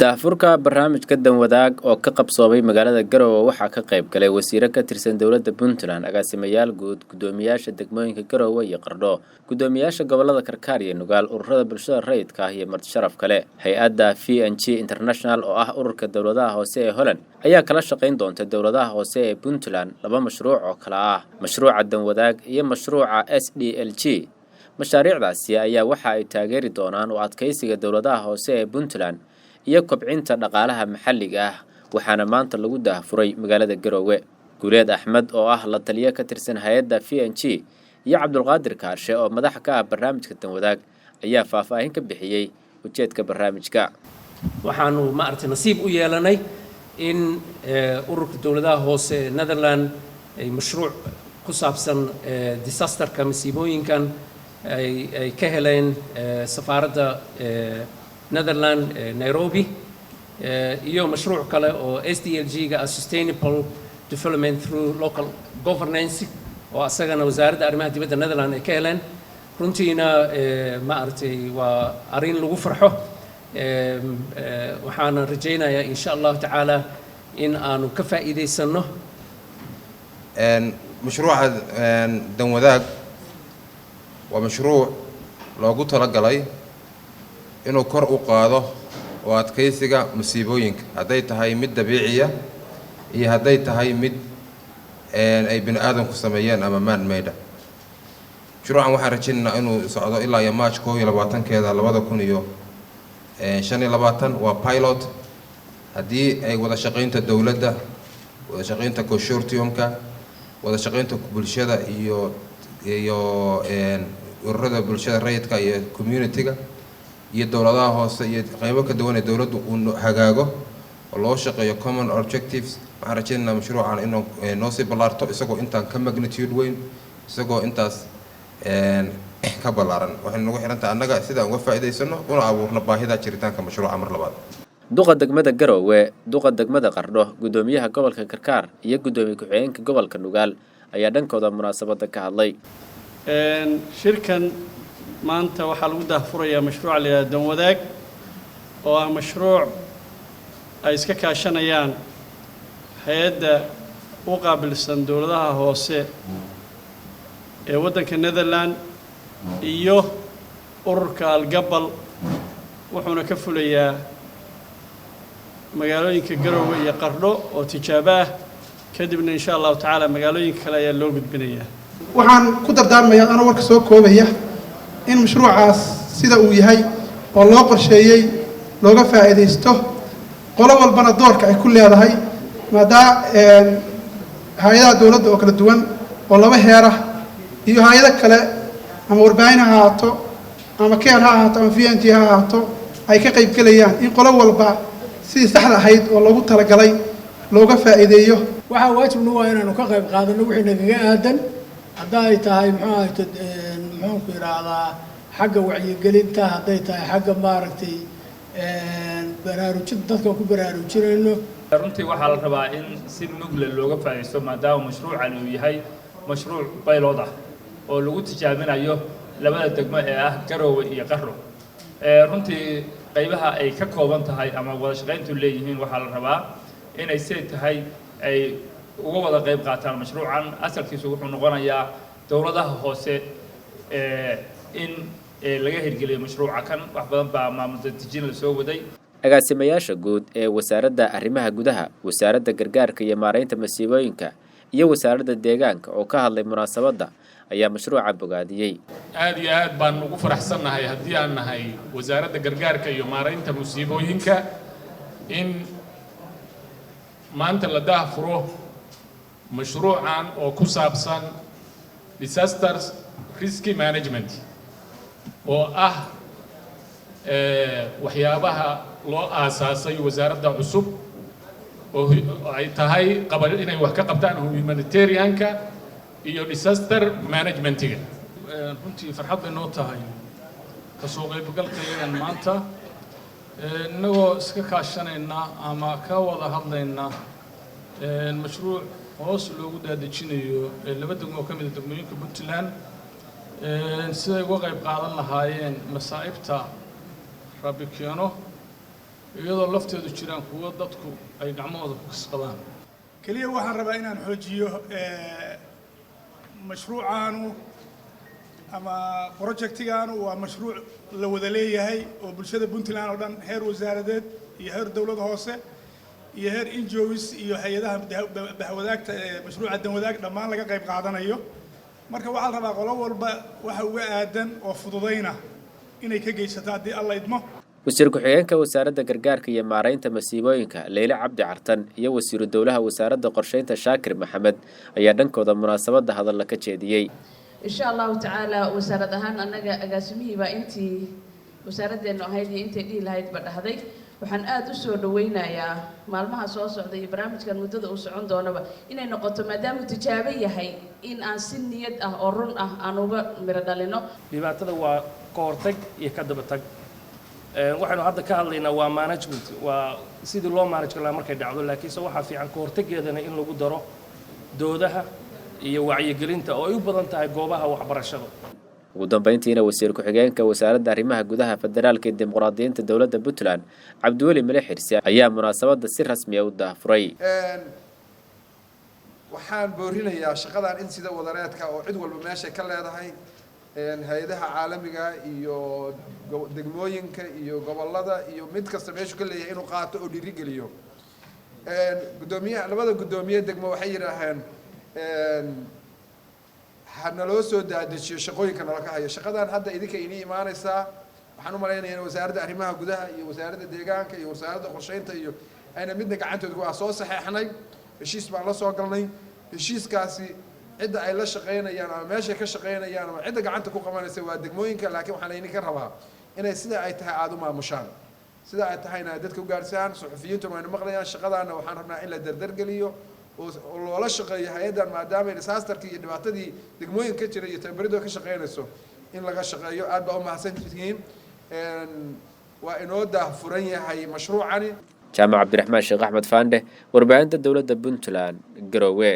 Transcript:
daafurka barnaamijka danwadaag oo ka qabsoomay magaalada Garowe waxaa ka qayb galay wasiiro ka tirsan dowladda Puntland, agaasimayaal guud, gudoomiyaasha degmooyinka Garowe iyo Qardho, gudoomiyaasha gobolada Karkaar iyo Nugaal, ururada bulshada rayidka ah iyo marti sharaf kale. Hay'adda VNG International oo ah ururka dawladaha hoose ee Holland ayaa kala shaqayn doonta dawladaha hoose ee Puntland laba mashruuc oo kala ah mashruuca danwadaag iyo mashruuca SDLG. mashaariicdaasi ayaa waxa ay taageeri doonaan u adkeysiga dawladaha hoose ee Puntland iyo kobcinta dhaqaalaha maxalliga ah waxaana maanta lagu daafuray magaalada Garowe. Guuleed Axmed oo ah la taliye ka tirsan hay'adda VNG iyo Cabdulqaadir Kaarshe oo madax ka ah barnaamijka danwadaag ayaa faahfaahin ka bixiyay ujeedka barnaamijka. waxaanu nasiib u yeelanay in ururka dawladaha hoose Netherlands ay mashruuc ku saabsan disasterka masiibooyinkan ay ka heleen safaaradda Netherlands Nairobi iyo mashruuc kale oo SDLG ga Sustainable Development through Local Governance oo asagana wasaaradda arrimaha dibadda Netherlands ay ka heleen runtiina waa arrin lagu farxo waxaan rajaynayaa insha Allah taala in aanu ka faa'iideysano mashruuca danwadaag waa mashruuc loogu talagalay inuu kor u qaado oo adkeysiga masiibooyinka haday tahay mid dabiiciya iyo haday tahay mid ay bini aadamku sameeyeen ama man made. mashruucan waxaan rajaynaynaa inuu socdo ilaa March 22keeda 2025 waa pilot haddii ay wada shaqaynta dawladda wada shaqaynta consortiumka wada shaqaynta bulshada iyo ururada bulshada rayidka iyo community-ga iyo dawladaha hoose iyo qaybo ka duwan ee dawladdu uu hagaago oo loo shaqeeyo common objectives. waxaan rajaynaynaa mashruucan inuu noo sii ballaarto isagoo intaan ka magnitude weyn isagoo intaas ka ballaaran waxaynu nagu xirantahay annaga sidaan uga faa'iideysano una abuurno baahida jiritaanka mashruuca mar labaad. duqa degmada Garowe, duqa degmada Qardho, gudoomiyaha gobolka Karkaar iyo gudoomiye ku-xigeenka gobolka Nugaal ayaa dhankooda munaasabada ka hadlay. shirkan maanta waxaa lagu daahfurayaa mashruuc la yiraahdo danwadaag oo ah mashruuc ay iska kaashanayaan hay'adda u qaabilsan dawladaha hoose ee waddanka Netherlands iyo ururka Algabal wuxuuna ka fulayaa magaalooyinka Garowe iyo Qardho oo tijaabo ah kadibna insha Allah taala magaalooyinka kale ayaa loo gudbinayaa. waxaan ku dardaarmayaa anoo warka soo koobaya in mashruucaas sida uu yahay oo loo qorsheeyay looga faa'iideysto qolo walbana doorka ay ku leedahay maadaama hay'adaha dawladda oo kala duwan oo laba heer ah iyo hay'ado kale ama warbaahin ha ahaato ama keer ha ahaato ama VNG ha ahaato ay ka qayb galayaan in qolo walba sidii saxda ahayd oo loogu talagalay looga faa'iideeyo. waxaa waajibna waa inaanu ka qayb qaadano wixii nagaga aadan hadday tahay muxuu ku yiraahdaa xagga wacyigelinta hadday tahay xagga baraarujinta dadka ku baraarujinayno. runtii waxaa la rabaa in si nugle looga faa'iideysto maadaama mashruucan uu yahay mashruuc pilot ah oo lagu tijaabinayo labada degmo ee ah Garowe iyo Qardho. runtii qaybaha ay ka kooban tahay ama wada shaqayntu leeyihiin waxaa la rabaa inay si tahay ay uga wada qayb qaataan mashruucan. asalkiisu wuxuu noqonayaa dawladaha hoose in laga hirgeliyo mashruuca kan wax badan baa maamul dejin la soo waday. agaasimayaasha guud ee wasaaradda arrimaha gudaha, wasaaradda gargaarka iyo maareynta masiibooyinka iyo wasaaradda deegaanka oo ka hadlay munaasabada ayaa mashruuca bogaadiyay. aad iyo aad baan ugu faraxsanahay haddii aan nahay wasaaradda gargaarka iyo maareynta masiibooyinka in maanta la daahfuro mashruucan oo ku saabsan disaster risk management oo ah waxyaabaha loo aasaasay wasaaradda cusub oo ay tahay inay wax ka qabtaan humanitarianka iyo disaster managementiga. runtii farxad bay noo tahay ka soo qaybgalkayagan maanta inagoo iska kaashanayna ama ka wada hadlayna mashruuc hoos loogu daadejinayo laba degmo oo ka mid ah degmooyinka Puntland siday uga qayb qaadan lahaayeen masaa'ibta rabbi keeno iyadoo lafteedu jiraan kuwo dadku ay gacmahooda ku kasbadaan. kaliya waxaan rabaa inaan xoojiyo mashruucaanu ama projectigaanu waa mashruuc la wada leeyahay oo bulshada Puntland oo dhan heer wasaaradeed iyo heer dawladda hoose iyo heer NGOs iyo hay'adaha bahwadaagta mashruuca danwadaag dhammaan laga qayb qaadanayo. marka waxaan rabaa qolo walba waxa uga aadan oo fududeyna inay ka geysato haddii alla idmo. wasiir ku-xigeenka wasaaradda gargaarka iyo maareynta masiibooyinka Leyle Cabdi Cartan iyo wasiiru dowlaha wasaaradda qorsheynta Shaakir Maxamed ayaa dhankooda munaasabadda hadal ka jeediyay. insha Allah ta'ala wasaaradahan anaga agaasimihiiba intii wasaaraddeenu ahayd iyo intay dhii lahayd ba dhahday. waxaan aad u soo dhaweynayaa maalmaha soo socda iyo barnaamijkan muddada uu socon doonaba inay noqoto maadaama tijaabo yahay in aan si niyad ah oo run ah aan uga miro dhalino. dhibaatada waa ka hortag iyo ka daba tag. waxaanu hadda ka hadlaynaa waa management, waa sidii loo manage lahaa markay dhacdo, laakiinse waxaa fiican ka hortaggeedana in lagu daro doodaha iyo wacyigelinta oo ay u badan tahay goobaha waxbarashada. ugu dambeyntiina wasiir ku-xigeenka wasaaradda arrimaha gudaha federaalka iyo dimuqraadiyiinta dowladda Puntland Cabdiweli Male Xirsi ayaa munaasabadda si rasmi ah u daafuray. waxaan boorinayaa shaqadan in sida wadareedka oo cid walba meesha ka leedahay hay'adaha caalamiga iyo degmooyinka iyo gobolada iyo mid kasta meesha ka leeyahay inuu qaato oo dhiirigeliyo. labada gudoomiye degmo waxay yiraahdeen waxaana loo soo daadajiyo shaqooyinka nala ka hayo. shaqadan hadda idinka inii imaanaysaa waxaan u malaynayaa in wasaaradda arrimaha gudaha iyo wasaaradda deegaanka iyo wasaaradda qorsheynta iyo ayna midna gacantooda ku soo saxeexnay heshiis baan la soo galnay. heshiiskaasi cidda ay la shaqeynayaan ama meesha ka shaqeynayaan ama cidda gacanta ku qabanaysa waa degmooyinka, laakiin waxaan idinka rabaa inay sida ay tahay aad u maamushaan, sida ay tahayna dadka u gaarsaan. suxufiyiintu wayna maqlayaan shaqadaana waxaan rabnaa in la dardargeliyo oo loola shaqeeyo hay'adan maadaama disasterkii iyo dhibaatadii degmooyinka ka jiray iyo tababarida ka shaqeynayso in laga shaqeeyo. aad baa u mahadsantihiin. waa inoo daahfuran yahay mashruucani. Jaamac Cabdiraxmaan Sheekh Axmed Faande, warbaahinta dowladda Puntland, Garowe.